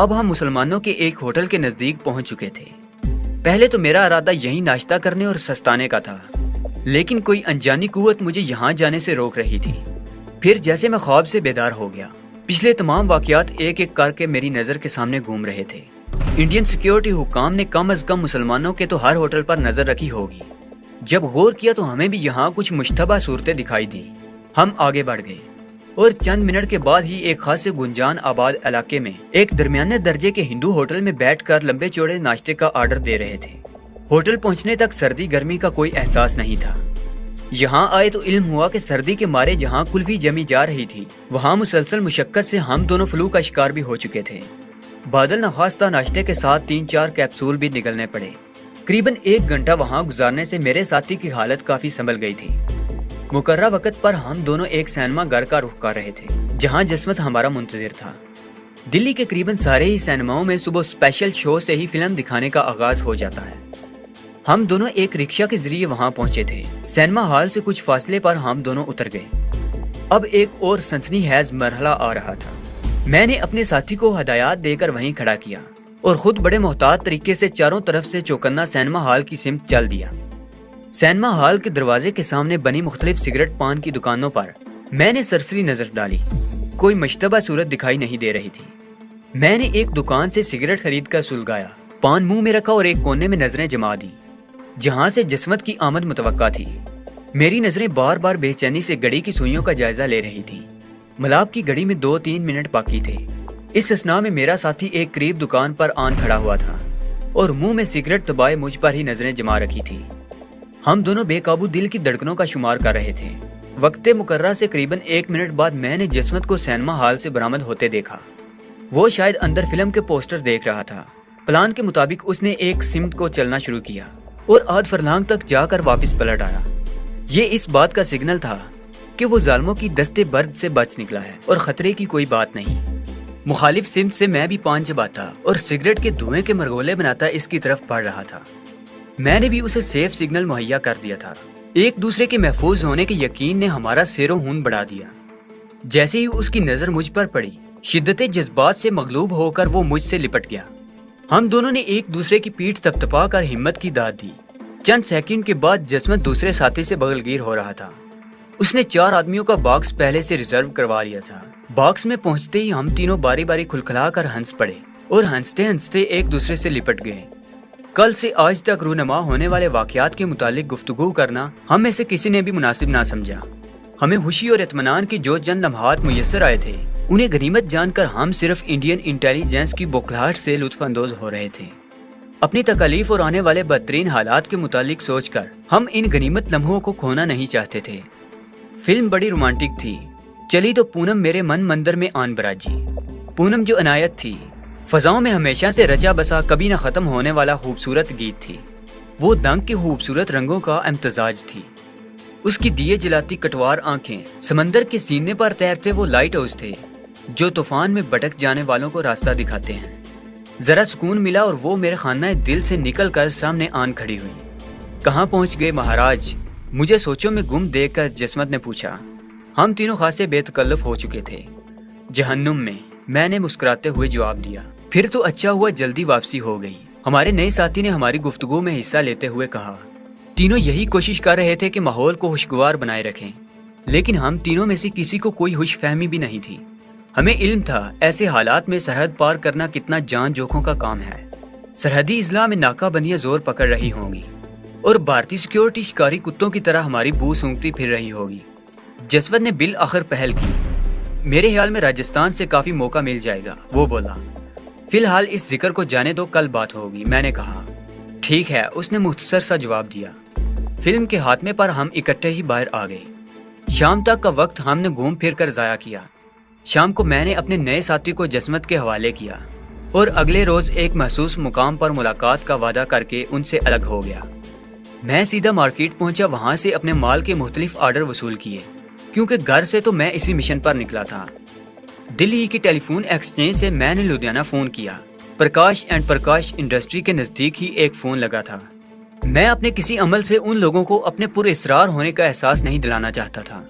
اب ہم مسلمانوں کے ایک ہوٹل کے نزدیک پہنچ چکے تھے۔ پہلے تو میرا ارادہ یہیں ناشتہ کرنے اور سستانے کا تھا، لیکن کوئی انجانی قوت مجھے یہاں جانے سے روک رہی تھی۔ پھر جیسے میں خواب سے بیدار ہو گیا، پچھلے تمام واقعات ایک ایک کر کے میری نظر کے سامنے گھوم رہے تھے۔ انڈین سیکیورٹی حکام نے کم از کم مسلمانوں کے تو ہر ہوٹل پر نظر رکھی ہوگی۔ جب غور کیا تو ہمیں بھی یہاں کچھ مشتبہ صورتیں دکھائی دی۔ ہم آگے بڑھ گئے اور چند منٹ کے بعد ہی ایک خاصے گنجان آباد علاقے میں ایک درمیانے درجے کے ہندو ہوٹل میں بیٹھ کر لمبے چوڑے ناشتے کا آرڈر دے رہے تھے۔ ہوٹل پہنچنے تک سردی گرمی کا کوئی احساس نہیں تھا۔ یہاں آئے تو علم ہوا کہ سردی کے مارے جہاں کلفی جمی جا رہی تھی، وہاں مسلسل مشقت سے ہم دونوں فلو کا شکار بھی ہو چکے تھے۔ بادل نخواستہ ناشتے کے ساتھ 3-4 کیپسول بھی نگلنے پڑے۔ قریباً 1 گھنٹہ وہاں گزارنے سے میرے ساتھی کی حالت کافی سنبھل گئی تھی۔ مقررہ وقت پر ہم دونوں ایک سینما گھر کا رخ کر رہے تھے جہاں جسمت ہمارا منتظر تھا۔ دلی کے قریباً سارے ہی سینماؤں میں صبح اسپیشل شو سے ہی فلم دکھانے کا آغاز ہو جاتا ہے۔ ہم دونوں ایک رکشہ کے ذریعے وہاں پہنچے تھے۔ سینما ہال سے کچھ فاصلے پر ہم دونوں اتر گئے۔ اب ایک اور سنسنی خیز مرحلہ آ رہا تھا۔ میں نے اپنے ساتھی کو ہدایات دے کر وہیں کھڑا کیا اور خود بڑے محتاط طریقے سے چاروں طرف سے چوکنا سینما ہال کی سمت چل دیا۔ سینما ہال کے دروازے کے سامنے بنی مختلف سگریٹ پان کی دکانوں پر میں نے سرسری نظر ڈالی۔ کوئی مشتبہ صورت دکھائی نہیں دے رہی تھی۔ میں نے ایک دکان سے سگریٹ خرید کر سلگایا، پان منہ میں رکھا اور ایک کونے میں نظریں جما دی جہاں سے جسمت کی آمد متوقع تھی۔ میری نظریں بار بار بے چینی سے گھڑی کی سوئیوں کا جائزہ لے رہی تھی۔ ملاب کی گھڑی میں 2-3 منٹ باقی تھے۔ اس اثناء میں میرا ساتھی ایک قریب دکان پر آن کھڑا ہوا تھا اور منہ میں سگریٹ دبائے مجھ پر ہی نظریں جما رکھی تھی۔ ہم دونوں بے قابو دل کی دھڑکنوں کا شمار کر رہے تھے۔ وقت مقررہ سے قریباً 1 منٹ بعد میں نے جسمت کو سینما ہال سے برآمد ہوتے دیکھا۔ وہ شاید اندر فلم کے پوسٹر دیکھ رہا تھا۔ پلان کے مطابق اس نے ایک سمت کو چلنا شروع کیا اور آدھ فرلانگ تک جا کر واپس پلٹ آیا۔ یہ اس بات کا سگنل تھا کہ وہ ظالموں کی دستے برد سے بچ نکلا ہے اور خطرے کی کوئی بات نہیں۔ مخالف سمت سے میں بھی پان چباتا اور سگریٹ کے دھوئیں کے مرغولے بناتا اس کی طرف بڑھ رہا تھا۔ میں نے بھی اسے سیف سگنل مہیا کر دیا تھا۔ ایک دوسرے کے محفوظ ہونے کے یقین نے ہمارا سیر و خون بڑھا دیا۔ جیسے ہی اس کی نظر مجھ پر پڑی، شدت جذبات سے مغلوب ہو کر وہ مجھ سے لپٹ گیا۔ ہم دونوں نے ایک دوسرے کی پیٹھ تپتپا کر ہمت کی داد دی۔ چند سیکنڈ کے بعد جسمت دوسرے ساتھی سے بغل گیر ہو رہا تھا۔ اس نے 4 آدمیوں کا باکس پہلے سے ریزرو کروا لیا تھا۔ باکس میں پہنچتے ہی ہم تینوں باری باری کھلکھلا کر ہنس پڑے اور ہنستے ہنستے ایک دوسرے سے لپٹ گئے۔ کل سے آج تک رونما ہونے والے واقعات کے متعلق گفتگو کرنا ہم میں سے کسی نے بھی مناسب نہ سمجھا۔ ہمیں خوشی اور اطمینان کی جو چند لمحات میسر آئے تھے، انہیں غنیمت جان کر ہم صرف انڈین انٹیلیجنس کی بوکھلاہٹ سے لطف اندوز ہو رہے تھے۔ اپنی تکالیف اور آنے والے بدترین حالات کے متعلق سوچ کر ہم ان غنیمت لمحوں کو کھونا نہیں چاہتے تھے۔ فلم بڑی رومانٹک تھی۔ چلی تو پونم میرے من مندر میں آن براجی۔ پونم جو عنایت تھی، فضاؤں میں ہمیشہ سے رچا بسا کبھی نہ ختم ہونے والا خوبصورت گیت تھی۔ وہ دنگ کے خوبصورت رنگوں کا امتزاج تھی۔ اس کی دیے جلاتی کٹوار آنکھیں، سمندر کے سینے پر تیرتے وہ لائٹ ہاؤس تھے جو طوفان میں بھٹک جانے والوں کو راستہ دکھاتے ہیں۔ ذرا سکون ملا اور وہ میرے خانہ دل سے نکل کر سامنے آن کھڑی ہوئی۔ کہاں پہنچ گئے مہاراج؟ مجھے سوچوں میں گم دیکھ کر جسمت نے پوچھا۔ ہم تینوں خاصے بے تکلف ہو چکے تھے۔ جہنم میں نے مسکراتے ہوئے جواب دیا۔ پھر تو اچھا ہوا جلدی واپسی ہو گئی۔ ہمارے نئے ساتھی نے ہماری گفتگو میں حصہ لیتے ہوئے کہا۔ تینوں یہی کوشش کر رہے تھے کہ ماحول کو خوشگوار بنائے رکھیں، لیکن ہم تینوں میں سے کسی کو کوئی ہوش فہمی بھی نہیں تھی۔ ہمیں علم تھا ایسے حالات میں سرحد پار کرنا کتنا جان جوکھوں کا کام ہے۔ سرحدی اضلاع میں ناکہ بندیاں زور پکڑ رہی ہوں گی اور بھارتی سیکیورٹی شکاری کتوں کی طرح ہماری بو سونگتی پھر رہی ہوگی۔ جسوت نے بالآخر پہل کی۔ میرے خیال میں راجستھان سے کافی موقع مل جائے گا، وہ بولا۔ فی الحال اس ذکر کو جانے دو، کل بات ہوگی، میں نے کہا۔ ٹھیک ہے، اس نے مختصر سا جواب دیا۔ فلم کے خاتمے پر ہم اکٹھے ہی باہر آ گئے۔ شام تک کا وقت ہم نے گھوم پھر کر ضائع کیا۔ شام کو میں نے اپنے نئے ساتھی کو جسمت کے حوالے کیا اور اگلے روز ایک محسوس مقام پر ملاقات کا وعدہ کر کے ان سے الگ ہو گیا۔ میں سیدھا مارکیٹ پہنچا، وہاں سے اپنے مال کے مختلف آرڈر وصول کیے، کیونکہ گھر سے تو میں اسی مشن پر نکلا تھا۔ دلی کی ٹیلی فون ایکسچینج سے میں نے لدھیانہ فون کیا۔ پرکاش اینڈ پرکاش انڈسٹری کے نزدیک ہی ایک فون لگا تھا۔ میں اپنے کسی عمل سے ان لوگوں کو اپنے پر اسرار ہونے کا احساس نہیں دلانا چاہتا تھا۔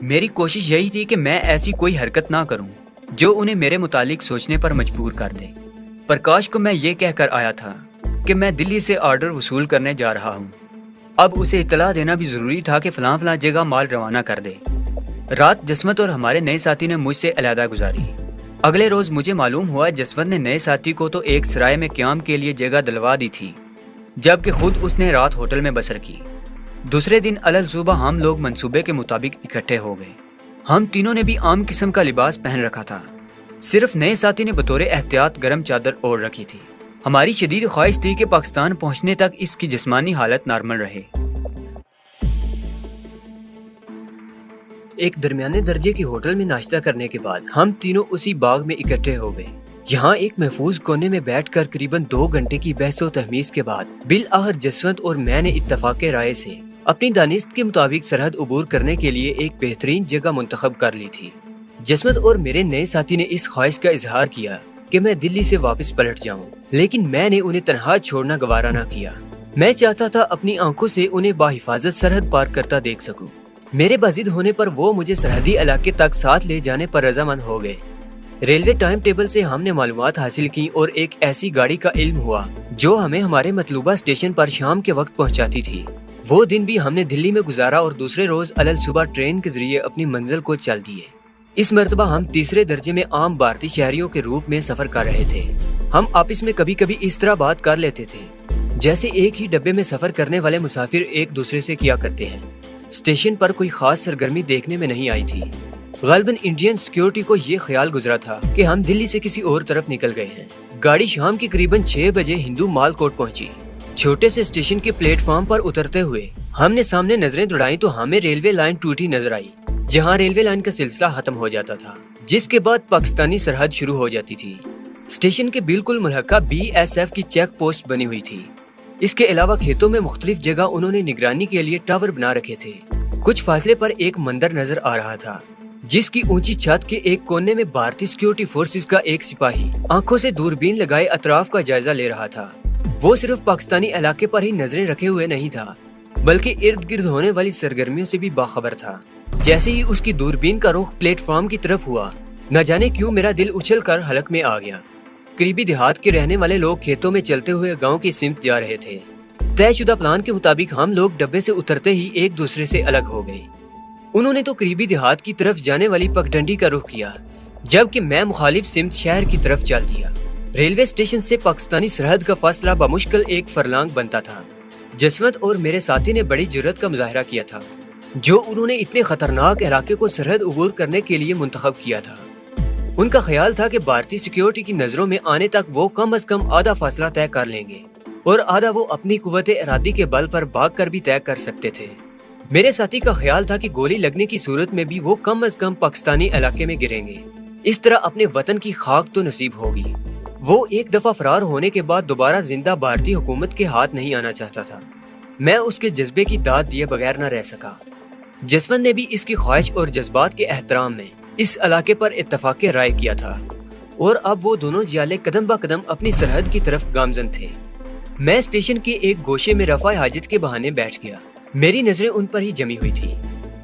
میری کوشش یہی تھی کہ میں ایسی کوئی حرکت نہ کروں جو انہیں میرے متعلق سوچنے پر مجبور کر دے۔ پرکاش کو میں یہ کہہ کر آیا تھا کہ میں دلی سے آرڈر وصول کرنے جا رہا ہوں۔ اب اسے اطلاع دینا بھی ضروری تھا کہ فلاں فلاں جگہ مال روانہ کر دے۔ رات جسونت اور ہمارے نئے ساتھی نے مجھ سے علیحدہ گزاری۔ اگلے روز مجھے معلوم ہوا جسونت نے نئے ساتھی کو تو ایک سرائے میں قیام کے لیے جگہ دلوا دی تھی، جبکہ خود اس نے رات ہوٹل میں بسر کی۔ دوسرے دن علل صبح ہم لوگ منصوبے کے مطابق اکٹھے ہو گئے۔ ہم تینوں نے بھی عام قسم کا لباس پہن رکھا تھا، صرف نئے ساتھی نے بطور احتیاط گرم چادر اوڑھ رکھی تھی۔ ہماری شدید خواہش تھی کہ پاکستان پہنچنے تک اس کی جسمانی حالت نارمل رہے۔ ایک درمیانے درجے کے ہوٹل میں ناشتہ کرنے کے بعد ہم تینوں اسی باغ میں اکٹھے ہو گئے۔ یہاں ایک محفوظ کونے میں بیٹھ کر قریباً 2 گھنٹے کی بحث و تحمیز کے بعد بالآخر جسونت اور میں نے اتفاق رائے سے اپنی دانست کے مطابق سرحد عبور کرنے کے لیے ایک بہترین جگہ منتخب کر لی تھی۔ جسونت اور میرے نئے ساتھی نے اس خواہش کا اظہار کیا کہ میں دلی سے واپس پلٹ جاؤں، لیکن میں نے انہیں تنہا چھوڑنا گوارا نہ کیا۔ میں چاہتا تھا اپنی آنکھوں سے انہیں باحفاظت سرحد پار کرتا دیکھ سکوں۔ میرے بازد ہونے پر وہ مجھے سرحدی علاقے تک ساتھ لے جانے پر رضامند ہو گئے۔ ریلوے ٹائم ٹیبل سے ہم نے معلومات حاصل کی اور ایک ایسی گاڑی کا علم ہوا جو ہمیں ہمارے مطلوبہ اسٹیشن پر شام کے وقت پہنچاتی تھی۔ وہ دن بھی ہم نے دلی میں گزارا اور دوسرے روز علل صبح ٹرین کے ذریعے اپنی منزل کو چل دیے۔ اس مرتبہ ہم تیسرے درجے میں عام بھارتی شہریوں کے روپ میں سفر کر رہے تھے۔ ہم آپس میں کبھی کبھی اس طرح بات کر لیتے تھے جیسے ایک ہی ڈبے میں سفر کرنے والے مسافر ایک دوسرے سے کیا کرتے ہیں۔ اسٹیشن پر کوئی خاص سرگرمی دیکھنے میں نہیں آئی تھی۔ غالباً انڈین سیکیورٹی کو یہ خیال گزرا تھا کہ ہم دلی سے کسی اور طرف نکل گئے ہیں۔ گاڑی شام کی قریباً 6 بجے ہندو مال کوٹ پہنچی۔ چھوٹے سے اسٹیشن کے پلیٹ فارم پر اترتے ہوئے ہم نے سامنے نظریں دوڑائیں تو ہمیں ریلوے لائن ٹوٹی نظر آئی، جہاں ریلوے لائن کا سلسلہ ختم ہو جاتا تھا، جس کے بعد پاکستانی سرحد شروع ہو جاتی تھی۔ اسٹیشن کے بالکل ملحقہ BSF کی چیک پوسٹ بنی ہوئی تھی۔ اس کے علاوہ کھیتوں میں مختلف جگہ انہوں نے نگرانی کے لیے ٹاور بنا رکھے تھے۔ کچھ فاصلے پر ایک مندر نظر آ رہا تھا جس کی اونچی چھت کے ایک کونے میں بھارتی سیکیورٹی فورسز کا ایک سپاہی آنکھوں سے دوربین لگائے اطراف کا جائزہ لے رہا تھا۔ وہ صرف پاکستانی علاقے پر ہی نظریں رکھے ہوئے نہیں تھا بلکہ ارد گرد ہونے والی سرگرمیوں سے بھی باخبر تھا۔ جیسے ہی اس کی دوربین کا رخ پلیٹ فارم کی طرف ہوا، نہ جانے کیوں میرا دل اچھل کر حلق میں آ گیا۔ قریبی دیہات کے رہنے والے لوگ کھیتوں میں چلتے ہوئے گاؤں کی سمت جا رہے تھے۔ طے شدہ پلان کے مطابق ہم لوگ ڈبے سے اترتے ہی ایک دوسرے سے الگ ہو گئے۔ انہوں نے تو قریبی دیہات کی طرف جانے والی پگڈنڈی کا رخ کیا، جبکہ میں مخالف سمت شہر کی طرف چل دیا۔ ریلوے اسٹیشن سے پاکستانی سرحد کا فاصلہ بمشکل 1 فرلانگ بنتا تھا۔ جسونت اور میرے ساتھی نے بڑی جرات کا مظاہرہ کیا تھا جو انہوں نے اتنے خطرناک علاقے کو سرحد عبور کرنے کے لیے منتخب کیا تھا۔ ان کا خیال تھا کہ بھارتی سیکیورٹی کی نظروں میں آنے تک وہ کم از کم آدھا فاصلہ طے کر لیں گے اور آدھا وہ اپنی قوت ارادی کے بل پر بھاگ کر بھی طے کر سکتے تھے۔ میرے ساتھی کا خیال تھا کہ گولی لگنے کی صورت میں بھی وہ کم از کم پاکستانی علاقے میں گریں گے، اس طرح اپنے وطن کی خاک تو نصیب ہوگی۔ وہ ایک دفعہ فرار ہونے کے بعد دوبارہ زندہ بھارتی حکومت کے ہاتھ نہیں آنا چاہتا تھا۔ میں اس کے جذبے کی داد دیے بغیر نہ رہ سکا۔ جسونت نے بھی اس کی خواہش اور جذبات کے احترام میں اس علاقے پر اتفاق رائے کیا تھا، اور اب وہ دونوں جیالے قدم با قدم اپنی سرحد کی طرف گامزن تھے۔ میں اسٹیشن کے ایک گوشے میں رفع حاجت کے بہانے بیٹھ گیا۔ میری نظریں ان پر ہی جمی ہوئی تھی۔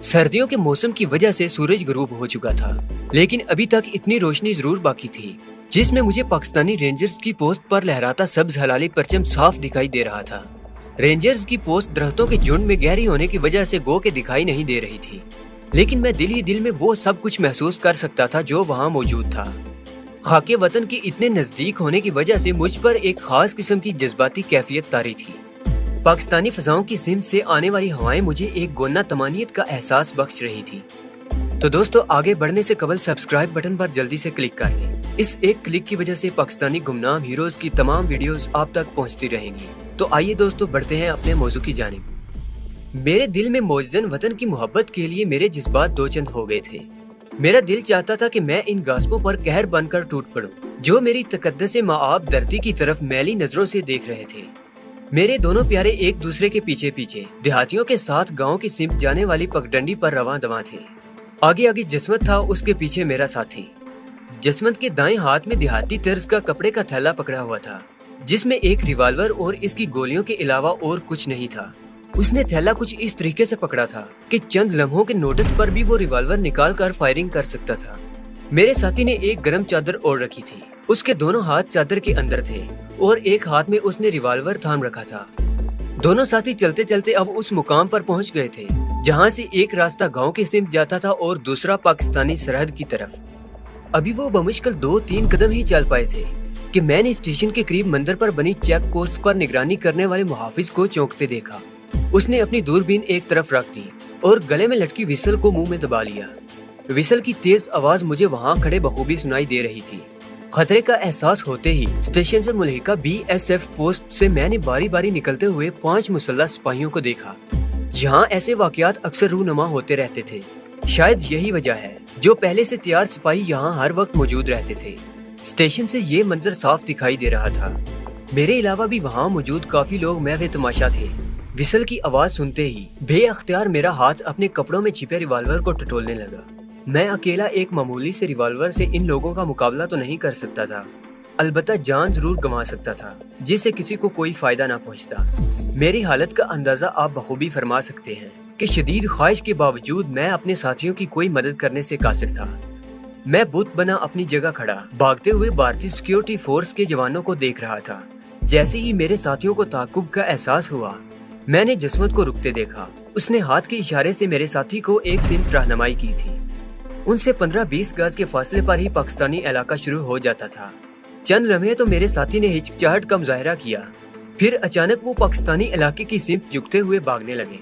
سردیوں کے موسم کی وجہ سے سورج غروب ہو چکا تھا، لیکن ابھی تک اتنی روشنی ضرور باقی تھی جس میں مجھے پاکستانی رینجرز کی پوسٹ پر لہراتا سبز ہلالی پرچم صاف دکھائی دے رہا تھا۔ رینجرز کی پوسٹ درختوں کے جھنڈ میں گہری ہونے کی وجہ سے گو کے دکھائی نہیں دے رہی تھی، لیکن میں دل ہی دل میں وہ سب کچھ محسوس کر سکتا تھا جو وہاں موجود تھا۔ خاک وطن کی اتنے نزدیک ہونے کی وجہ سے مجھ پر ایک خاص قسم کی جذباتی کیفیت طاری تھی۔ پاکستانی فضاؤں کی سمت سے آنے والی ہوائیں مجھے ایک گونا تمانیت کا احساس بخش رہی تھی۔ تو دوستو، آگے بڑھنے سے قبل سبسکرائب بٹن پر جلدی سے کلک کر لیں۔ اس ایک کلک کی وجہ سے پاکستانی گمنام ہیروز کی تمام ویڈیوز آپ تک پہنچتی رہیں گی۔ تو آئیے دوستو، بڑھتے ہیں اپنے موضوع کی جانب۔ میرے دل میں موجزن وطن کی محبت کے لیے میرے جذبات دو چند ہو گئے تھے۔ میرا دل چاہتا تھا کہ میں ان غاصبوں پر قہر بن کر ٹوٹ پڑوں جو میری تقدس مآب دھرتی کی طرف میلی نظروں سے دیکھ رہے تھے۔ میرے دونوں پیارے ایک دوسرے کے پیچھے پیچھے دیہاتیوں کے ساتھ گاؤں کی سمت جانے والی پگڈنڈی پر رواں دواں تھے۔ آگے آگے جسونت تھا، اس کے پیچھے میرا ساتھی۔ جسونت کے دائیں ہاتھ میں دیہاتی طرز کا کپڑے کا تھیلا پکڑا ہوا تھا جس میں ایک ریوالور اور اس کی گولیوں کے علاوہ اور کچھ نہیں تھا۔ اس نے تھیلا کچھ اس طریقے سے پکڑا تھا کہ چند لمحوں کے نوٹس پر بھی وہ ریوالور نکال کر فائرنگ کر سکتا تھا۔ میرے ساتھی نے ایک گرم چادر اوڑھ رکھی تھی، اس کے دونوں ہاتھ چادر کے اندر تھے اور ایک ہاتھ میں اس نے ریوالور تھام رکھا تھا۔ دونوں ساتھی چلتے چلتے اب اس مقام پر پہنچ گئے تھے جہاں سے ایک راستہ گاؤں کی سمت جاتا تھا اور دوسرا پاکستانی سرحد کی طرف۔ ابھی وہ بمشکل 2-3 قدم ہی چل پائے تھے کہ میں نے اسٹیشن کے قریب مندر پر بنی چیک پوسٹ پر نگرانی کرنے والے محافظ کو چونکتے دیکھا۔ اس نے اپنی دوربین ایک طرف رکھ دی اور گلے میں لٹکی وسل کو منہ میں دبا لیا۔ وسل کی تیز آواز مجھے وہاں کھڑے بخوبی سنائی دے رہی تھی۔ خطرے کا احساس ہوتے ہی اسٹیشن سے ملحقہ BSF پوسٹ سے میں نے باری باری نکلتے ہوئے 5 مسلح سپاہیوں کو دیکھا۔ یہاں ایسے واقعات اکثر رونما ہوتے رہتے تھے، شاید یہی وجہ ہے جو پہلے سے تیار سپاہی یہاں ہر وقت موجود رہتے تھے۔ اسٹیشن سے یہ منظر صاف دکھائی دے رہا تھا۔ میرے علاوہ بھی وہاں موجود کافی لوگ محو تماشا تھے۔ وسل کی آواز سنتے ہی بے اختیار میرا ہاتھ اپنے کپڑوں میں چھپے ریوالور کو ٹٹولنے لگا۔ میں اکیلا ایک معمولی سے ریوالور سے ان لوگوں کا مقابلہ تو نہیں کر سکتا تھا، البتہ جان ضرور گنوا سکتا تھا جس سے کسی کو کوئی فائدہ نہ پہنچتا۔ میری حالت کا اندازہ آپ بخوبی فرما سکتے ہیں کہ شدید خواہش کے باوجود میں اپنے ساتھیوں کی کوئی مدد کرنے سے قاصر تھا۔ میں بت بنا اپنی جگہ کھڑا بھاگتے ہوئے بھارتی سیکیورٹی فورس کے جوانوں کو دیکھ رہا تھا۔ جیسے ہی میرے ساتھیوں کو تعاقب کا احساس ہوا، میں نے جسمت کو رکتے دیکھا۔ اس نے ہاتھ کے اشارے سے میرے ساتھی کو ایک سمت رہنمائی کی تھی۔ ان سے 15-20 گز کے فاصلے پر ہی پاکستانی علاقہ شروع ہو جاتا تھا۔ چند لمحے تو میرے ساتھی نے ہچکچاہٹ کا مظاہرہ کیا، پھر اچانک وہ پاکستانی علاقے کی سمت جھکتے ہوئے بھاگنے لگے۔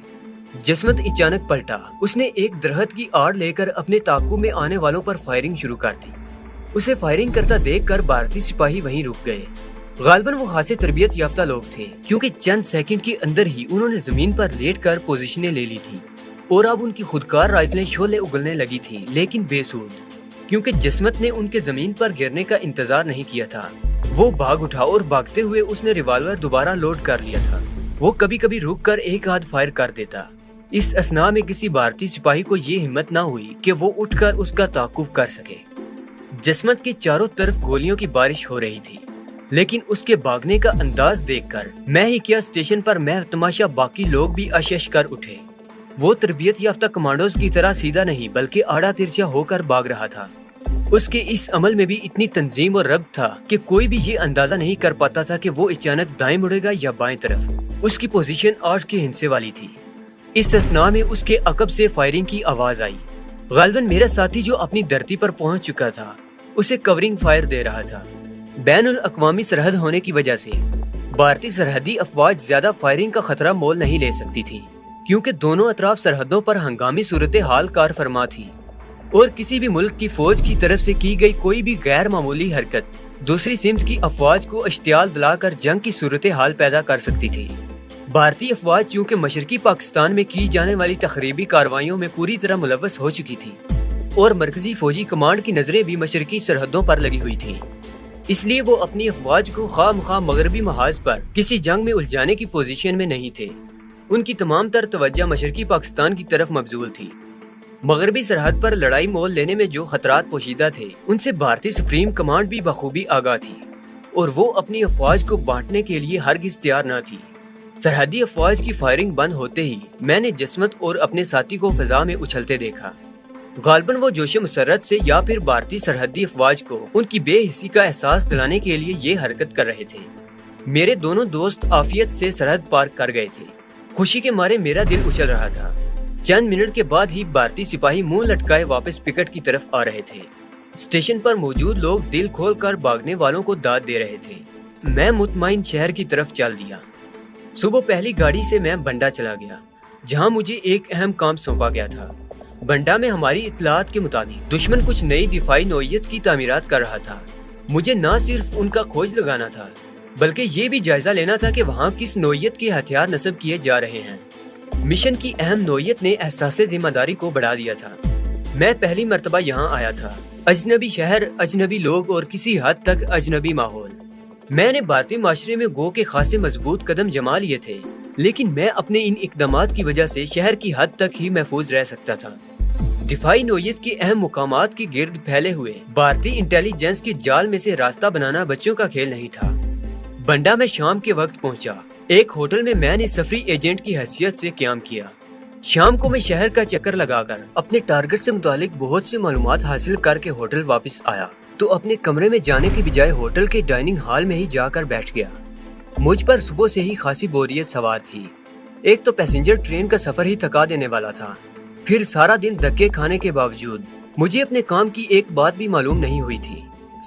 جسمت اچانک پلٹا، اس نے ایک درخت کی آڑ لے کر اپنے تعاقب میں آنے والوں پر فائرنگ شروع کر دی۔ اسے فائرنگ کرتا دیکھ کر بھارتی سپاہی وہیں رک گئے۔ غالباً وہ خاصے تربیت یافتہ لوگ تھے، کیونکہ چند سیکنڈ کے اندر ہی انہوں نے زمین پر لیٹ کر پوزیشنیں لے لی تھی اور اب ان کی خودکار رائفلیں شعلے اگلنے لگی تھیں، لیکن بے سود، کیونکہ جسمت نے ان کے زمین پر گرنے کا انتظار نہیں کیا تھا۔ وہ بھاگ اٹھا اور بھاگتے ہوئے اس نے ریوالور دوبارہ لوڈ کر لیا تھا۔ وہ کبھی کبھی رک کر ایک آدھ فائر کر دیتا۔ اس اثناء میں کسی بھارتی سپاہی کو یہ ہمت نہ ہوئی کہ وہ اٹھ کر اس کا تعاقب کر سکے۔ جسمت کے چاروں طرف گولیوں کی بارش ہو رہی تھی، لیکن اس کے بھاگنے کا انداز دیکھ کر میں ہی کیا اسٹیشن پر محو تماشا باقی لوگ بھی اشش کر اٹھے۔ وہ تربیت یافتہ کمانڈوز کی طرح سیدھا نہیں بلکہ آڑا ترچھا ہو کر بھاگ رہا تھا۔ اس کے اس عمل میں بھی اتنی تنظیم اور ربط تھا کہ کوئی بھی یہ اندازہ نہیں کر پاتا تھا کہ وہ اچانک دائیں مڑے گا یا بائیں طرف۔ اس کی پوزیشن 8 کے ہندسے والی تھی۔ اس اثناء میں اس کے عقب سے فائرنگ کی آواز آئی۔ غالباً میرا ساتھی جو اپنی دھرتی پر پہنچ چکا تھا اسے کورنگ فائر دے رہا تھا۔ بین الاقوامی سرحد ہونے کی وجہ سے بھارتی سرحدی افواج زیادہ فائرنگ کا خطرہ مول نہیں لے سکتی تھی، کیونکہ دونوں اطراف سرحدوں پر ہنگامی صورتحال کار فرما تھی اور کسی بھی ملک کی فوج کی طرف سے کی گئی کوئی بھی غیر معمولی حرکت دوسری سمت کی افواج کو اشتعال دلا کر جنگ کی صورتحال پیدا کر سکتی تھی۔ بھارتی افواج چونکہ مشرقی پاکستان میں کی جانے والی تخریبی کارروائیوں میں پوری طرح ملوث ہو چکی تھی اور مرکزی فوجی کمانڈ کی نظریں بھی مشرقی سرحدوں پر لگی ہوئی تھیں، اس لیے وہ اپنی افواج کو خواہ مخواہ مغربی محاذ پر کسی جنگ میں الجھانے کی پوزیشن میں نہیں تھے۔ ان کی تمام تر توجہ مشرقی پاکستان کی طرف مبذول تھی۔ مغربی سرحد پر لڑائی مول لینے میں جو خطرات پوشیدہ تھے ان سے بھارتی سپریم کمانڈ بھی بخوبی آگاہ تھی اور وہ اپنی افواج کو بانٹنے کے لیے ہرگز تیار نہ تھی۔ سرحدی افواج کی فائرنگ بند ہوتے ہی میں نے جسمت اور اپنے ساتھی کو فضا میں اچھلتے دیکھا۔ غالباً وہ جوش مسرت سے یا پھر بھارتی سرحدی افواج کو ان کی بے حسی کا احساس دلانے کے لیے یہ حرکت کر رہے تھے۔ میرے دونوں دوست عافیت سے سرحد پار کر گئے تھے۔ خوشی کے مارے میرا دل اچھل رہا تھا۔ چند منٹ کے بعد ہی بھارتی سپاہی منہ لٹکائے واپس پکٹ کی طرف آ رہے تھے۔ اسٹیشن پر موجود لوگ دل کھول کر بھاگنے والوں کو داد دے رہے تھے۔ میں مطمئن شہر کی طرف چل دیا۔ صبح پہلی گاڑی سے میں بنڈا چلا گیا، جہاں مجھے ایک اہم کام سونپا گیا تھا۔ بنڈا میں ہماری اطلاعات کے مطابق دشمن کچھ نئی دفاعی نوعیت کی تعمیرات کر رہا تھا۔ مجھے نہ صرف ان کا کھوج لگانا تھا بلکہ یہ بھی جائزہ لینا تھا کہ وہاں کس نوعیت کے ہتھیار نصب کیے جا رہے ہیں۔ مشن کی اہم نوعیت نے احساس ذمہ داری کو بڑھا دیا تھا۔ میں پہلی مرتبہ یہاں آیا تھا، اجنبی شہر، اجنبی لوگ اور کسی حد تک اجنبی ماحول۔ میں نے بھارتی معاشرے میں گو کے خاصے مضبوط قدم جما لیے تھے، لیکن میں اپنے ان اقدامات کی وجہ سے شہر کی حد تک ہی محفوظ رہ سکتا تھا۔ دفاعی نوعیت کے اہم مقامات کے گرد پھیلے ہوئے بھارتی انٹیلیجنس کے جال میں سے راستہ بنانا بچوں کا کھیل نہیں تھا۔ بنڈا میں شام کے وقت پہنچا۔ ایک ہوٹل میں نے سفری ایجنٹ کی حیثیت سے قیام کیا۔ شام کو میں شہر کا چکر لگا کر اپنے ٹارگٹ سے متعلق بہت سی معلومات حاصل کر کے ہوٹل واپس آیا تو اپنے کمرے میں جانے کی بجائے ہوٹل کے ڈائننگ ہال میں ہی جا کر بیٹھ گیا۔ مجھ پر صبح سے ہی خاصی بوریت سوار تھی۔ ایک تو پیسنجر ٹرین کا سفر ہی تھکا دینے والا تھا، پھر سارا دن دھکے کھانے کے باوجود مجھے اپنے کام کی ایک بات بھی معلوم نہیں ہوئی تھی،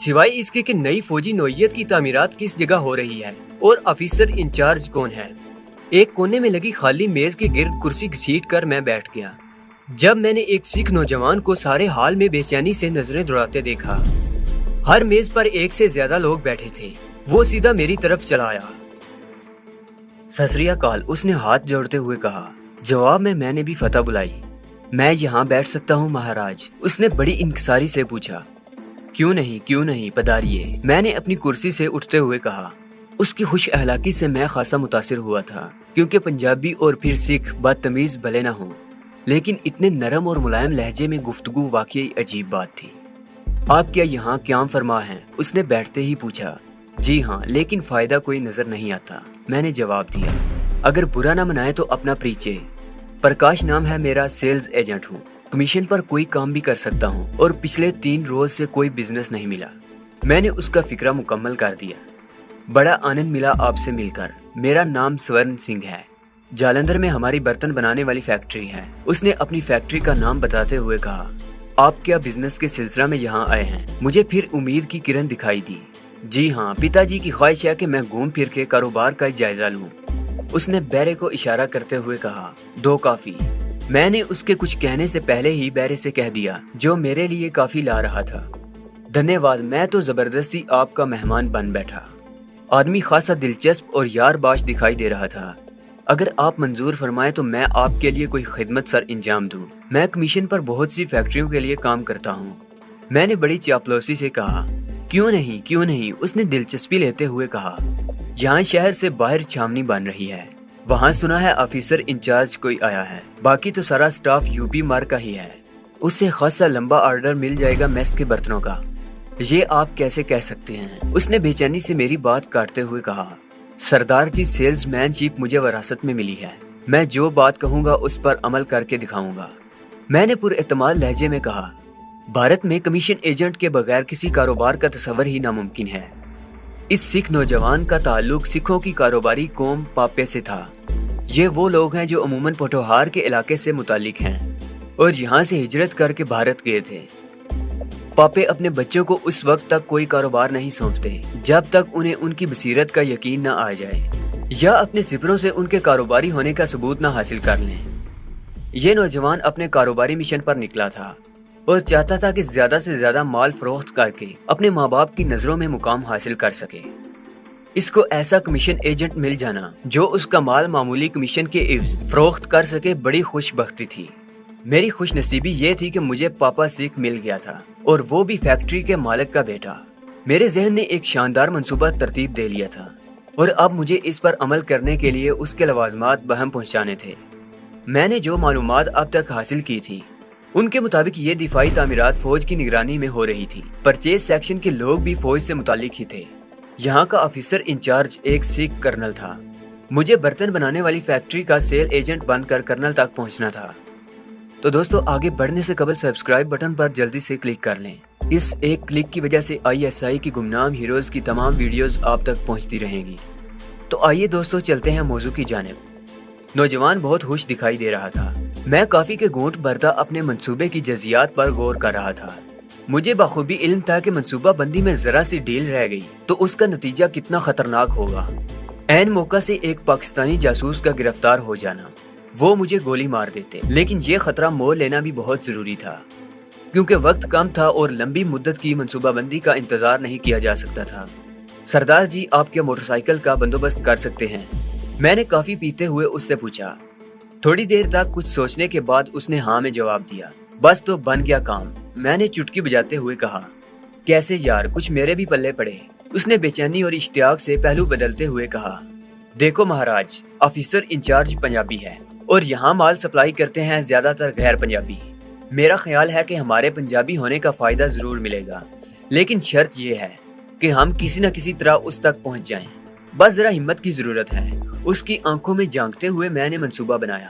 سوائے اس کے کہ نئی فوجی نوعیت کی تعمیرات کس جگہ ہو رہی ہے اور آفیسر انچارج کون ہے۔ ایک کونے میں لگی خالی میز کے گرد کرسی گھسیٹ کر میں بیٹھ گیا۔ جب میں نے ایک سکھ نوجوان کو سارے حال میں بے چینی سے نظریں دوڑاتے دیکھا، ہر میز پر ایک سے زیادہ لوگ بیٹھے تھے، وہ سیدھا میری طرف چلا آیا۔ ست سری اکال، اس نے ہاتھ جوڑتے ہوئے کہا۔ جواب میں نے بھی فتح بلائی۔ میں یہاں بیٹھ سکتا ہوں مہاراج؟ اس نے بڑی انکساری سے پوچھا۔ کیوں نہیں پداریے، میں نے اپنی کرسی سے اٹھتے ہوئے کہا۔ اس کی خوش اخلاقی سے میں خاصا متاثر ہوا تھا، کیونکہ پنجابی اور پھر سکھ بدتمیز بھلے نہ ہوں، لیکن اتنے نرم اور ملائم لہجے میں گفتگو واقعی عجیب بات تھی۔ آپ کیا یہاں قیام فرما ہیں؟ اس نے بیٹھتے ہی پوچھا۔ جی ہاں، لیکن فائدہ کوئی نظر نہیں آتا، میں نے جواب دیا۔ اگر برا نہ منائے تو اپنا پریچے۔ پرکاش نام ہے میرا، سیلز ایجنٹ ہوں، کمیشن پر کوئی کام بھی کر سکتا ہوں، اور پچھلے 3 روز سے کوئی بزنس نہیں ملا۔ میں نے اس کا فکرہ مکمل کر دیا۔ بڑا آنند ملا آپ سے مل کر۔ میرا نام سورن سنگھ ہے، جالندھر میں ہماری برتن بنانے والی فیکٹری ہے۔ اس نے اپنی فیکٹری کا نام بتاتے ہوئے کہا۔ آپ کیا بزنس کے سلسلہ میں یہاں آئے ہیں؟ مجھے پھر امید کی کرن دکھائی دی۔ جی ہاں، پتا جی کی خواہش ہے کہ میں گھوم پھر کے کاروبار کا جائزہ لوں۔ اس نے بیرے کو اشارہ کرتے ہوئے کہا۔ 2 کافی۔ میں نے اس کے کچھ کہنے سے پہلے ہی بیرے سے کہہ دیا، جو میرے لیے کافی لا رہا تھا۔ دھنیہ واد، میں تو زبردستی آپ کا مہمان بن بیٹھا۔ آدمی خاصا دلچسپ اور یار باش دکھائی دے رہا تھا۔ اگر آپ منظور فرمائیں تو میں آپ کے لیے کوئی خدمت سر انجام دوں۔ میں کمیشن پر بہت سی فیکٹریوں کے لیے کام کرتا ہوں۔ میں نے بڑی چاپلوسی سے کہا۔ کیوں نہیں، اس نے دلچسپی لیتے ہوئے کہا۔ یہاں شہر سے باہر چھاونی بن رہی ہے، وہاں سنا ہے آفیسر انچارج کوئی آیا ہے، باقی تو سارا سٹاف یوپی مار کا ہی ہے۔ اس سے خاصا لمبا آرڈر مل جائے گا میس کے برتنوں کا۔ یہ آپ کیسے کہہ سکتے ہیں؟ اس نے بے چینی سے میری بات کاٹتے ہوئے کہا۔ سردار جی، سیلز مین شپ مجھے وراثت میں ملی ہے، میں جو بات کہوں گا اس پر عمل کر کے دکھاؤں گا۔ میں نے پر اعتماد لہجے میں کہا۔ بھارت میں کمیشن ایجنٹ کے بغیر کسی کاروبار کا تصور ہی ناممکن ہے۔ اس سکھ نوجوان کا تعلق سکھوں کی کاروباری قوم پاپے سے تھا۔ یہ وہ لوگ ہیں جو عموماً پوٹھوہار کے علاقے سے متعلق ہیں اور یہاں سے ہجرت کر کے بھارت گئے تھے۔ پاپے اپنے بچوں کو اس وقت تک کوئی کاروبار نہیں سونپتے جب تک انہیں ان کی بصیرت کا یقین نہ آ جائے یا اپنے سپروں سے ان کے کاروباری ہونے کا ثبوت نہ حاصل کر لیں۔ یہ نوجوان اپنے کاروباری مشن پر نکلا تھا اور چاہتا تھا کہ زیادہ سے زیادہ مال فروخت کر کے اپنے ماں باپ کی نظروں میں مقام حاصل کر سکے۔ اس کو ایسا کمیشن ایجنٹ مل جانا جو اس کا مال معمولی کمیشن کے عوض فروخت کر سکے بڑی خوش بختی تھی۔ میری خوش نصیبی یہ تھی کہ مجھے پاپا سکھ مل گیا تھا، اور وہ بھی فیکٹری کے مالک کا بیٹا۔ میرے ذہن نے ایک شاندار منصوبہ ترتیب دے لیا تھا، اور اب مجھے اس پر عمل کرنے کے لیے اس کے لوازمات بہم پہنچانے تھے۔ میں نے جو معلومات اب تک حاصل کی تھی ان کے مطابق یہ دفاعی تعمیرات فوج کی نگرانی میں ہو رہی تھی۔ پرچیز سیکشن کے لوگ بھی فوج سے متعلق ہی تھے۔ یہاں کا آفیسر انچارج ایک سکھ کرنل تھا۔ مجھے برتن بنانے والی فیکٹری کا سیل ایجنٹ بن کر کرنل تک پہنچنا تھا۔ تو دوستو، آگے بڑھنے سے قبل سبسکرائب بٹن پر جلدی سے کلک کر لیں۔ اس ایک کلک کی وجہ سے ISI کی گمنام ہیروز کی تمام ویڈیوز آپ تک پہنچتی رہیں گی۔ تو آئیے دوستو، چلتے ہیں موضوع کی جانب۔ نوجوان بہت خوش دکھائی دے رہا تھا۔ میں کافی کے گھونٹ بھرتا اپنے منصوبے کی جزیات پر غور کر رہا تھا۔ مجھے بخوبی علم تھا کہ منصوبہ بندی میں ذرا سی ڈھیل رہ گئی تو اس کا نتیجہ کتنا خطرناک ہوگا۔ عین موقع سے ایک پاکستانی جاسوس کا گرفتار ہو جانا، وہ مجھے گولی مار دیتے، لیکن یہ خطرہ مول لینا بھی بہت ضروری تھا، کیونکہ وقت کم تھا اور لمبی مدت کی منصوبہ بندی کا انتظار نہیں کیا جا سکتا تھا۔ سردار جی، آپ کیا موٹر سائیکل کا بندوبست کر سکتے ہیں؟ میں نے کافی پیتے ہوئے اس سے پوچھا۔ تھوڑی دیر تک کچھ سوچنے کے بعد اس نے ہاں میں جواب دیا۔ بس تو بن گیا کام، میں نے چٹکی بجاتے ہوئے کہا۔ کیسے یار، کچھ میرے بھی پلے پڑے، اس نے بے چینی اور اشتیاق سے پہلو بدلتے ہوئے کہا۔ دیکھو مہاراج، آفیسر انچارج پنجابی ہے اور یہاں مال سپلائی کرتے ہیں زیادہ تر غیر پنجابی۔ میرا خیال ہے کہ ہمارے پنجابی ہونے کا فائدہ ضرور ملے گا، لیکن شرط یہ ہے کہ ہم کسی نہ کسی طرح اس تک پہنچ جائیں۔ بس ذرا ہمت کی ضرورت ہے۔ اس کی آنکھوں میں جھانکتے ہوئے میں نے منصوبہ بنایا۔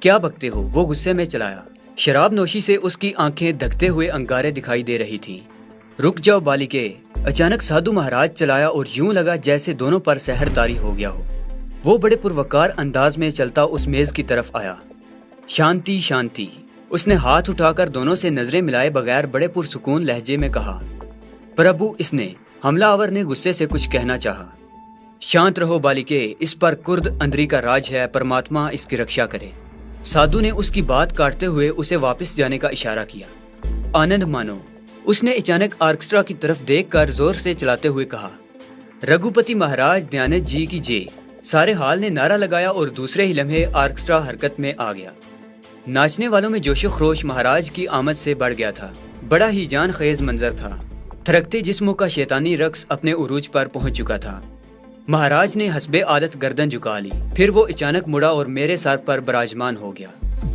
کیا بکتے ہو؟ وہ غصے میں چلایا۔ شراب نوشی سے اس کی آنکھیں دھکتے ہوئے انگارے دکھائی دے رہی تھیں۔ رک جاؤ بالکے، اچانک سادھو مہاراج چلایا اور یوں لگا جیسے دونوں پر سحر طاری ہو گیا ہو۔ وہ بڑے پروکار انداز میں چلتا اس میز کی طرف آیا۔ شانتی شانتی، اس نے ہاتھ اٹھا کر دونوں سے نظریں ملائے بغیر بڑے پرسکون لہجے میں کہا۔ پربھو، اس نے حملہ آور نے غصے سے کچھ کہنا چاہا۔ شانت رہو بالکے، اس پر کرد اندری کا راج ہے، پرماتما اس کی رکشا کرے۔ سادھو نے اس کی بات کاٹتے ہوئے اسے واپس جانے کا اشارہ کیا۔ آنند مانو، اس نے اچانک آرکسٹرا کی طرف دیکھ کر زور سے چلاتے ہوئے کہا۔ رگھوپتی مہاراج دیانت جی کی جے۔ سارے ہال نے نعرہ لگایا اور دوسرے ہی لمحے آرکسٹرا حرکت میں آ گیا۔ ناچنے والوں میں جوش و خروش مہاراج کی آمد سے بڑھ گیا تھا۔ بڑا ہی جان خیز منظر تھا۔ تھرکتے جسموں کا شیطانی رقص اپنے عروج پر پہنچ چکا تھا۔ مہاراج نے حسب عادت گردن جھکا لی، پھر وہ اچانک مڑا اور میرے سر پر براجمان ہو گیا۔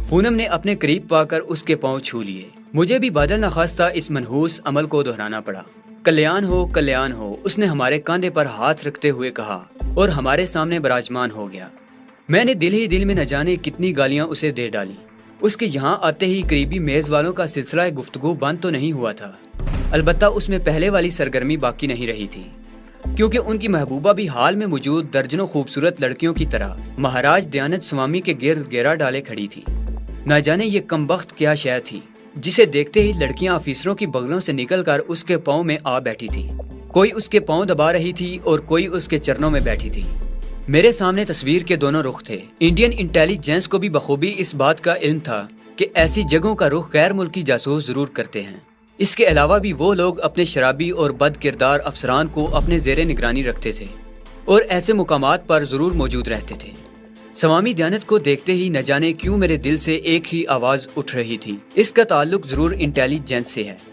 پونم نے اپنے قریب پا کر اس کے پاؤں چھو لیے۔ مجھے بھی بادل نخواستہ اس منحوس عمل کو دہرانا پڑا۔ کلیان ہو، اس نے ہمارے کاندھے پر ہاتھ رکھتے ہوئے کہا اور ہمارے سامنے براجمان ہو گیا۔ میں نے دل ہی دل میں نہ جانے کتنی گالیاں اسے دے ڈالی۔ اس کے یہاں آتے ہی قریبی میز والوں کا سلسلہ گفتگو بند تو نہیں ہوا تھا، البتہ اس میں پہلے والی سرگرمی باقی نہیں رہی تھی، کیونکہ ان کی محبوبہ بھی حال میں موجود درجنوں خوبصورت لڑکیوں کی طرح مہاراج دیانت سوامی کے گرد گھیرا ڈالے کھڑی تھی۔ نہ جانے یہ کمبخت کیا شے تھی جسے دیکھتے ہی لڑکیاں آفیسروں کی بغلوں سے نکل کر اس کے پاؤں میں آ بیٹھی تھی۔ کوئی اس کے پاؤں دبا رہی تھی اور کوئی اس کے چرنوں میں بیٹھی تھی۔ میرے سامنے تصویر کے دونوں رخ تھے۔ انڈین انٹیلیجنس کو بھی بخوبی اس بات کا علم تھا کہ ایسی جگہوں کا رخ غیر ملکی جاسوس ضرور کرتے ہیں۔ اس کے علاوہ بھی وہ لوگ اپنے شرابی اور بد کردار افسران کو اپنے زیر نگرانی رکھتے تھے اور ایسے مقامات پر ضرور موجود رہتے تھے۔ سوامی دیانت کو دیکھتے ہی نہ جانے کیوں میرے دل سے ایک ہی آواز اٹھ رہی تھی، اس کا تعلق ضرور انٹیلیجنس سے ہے۔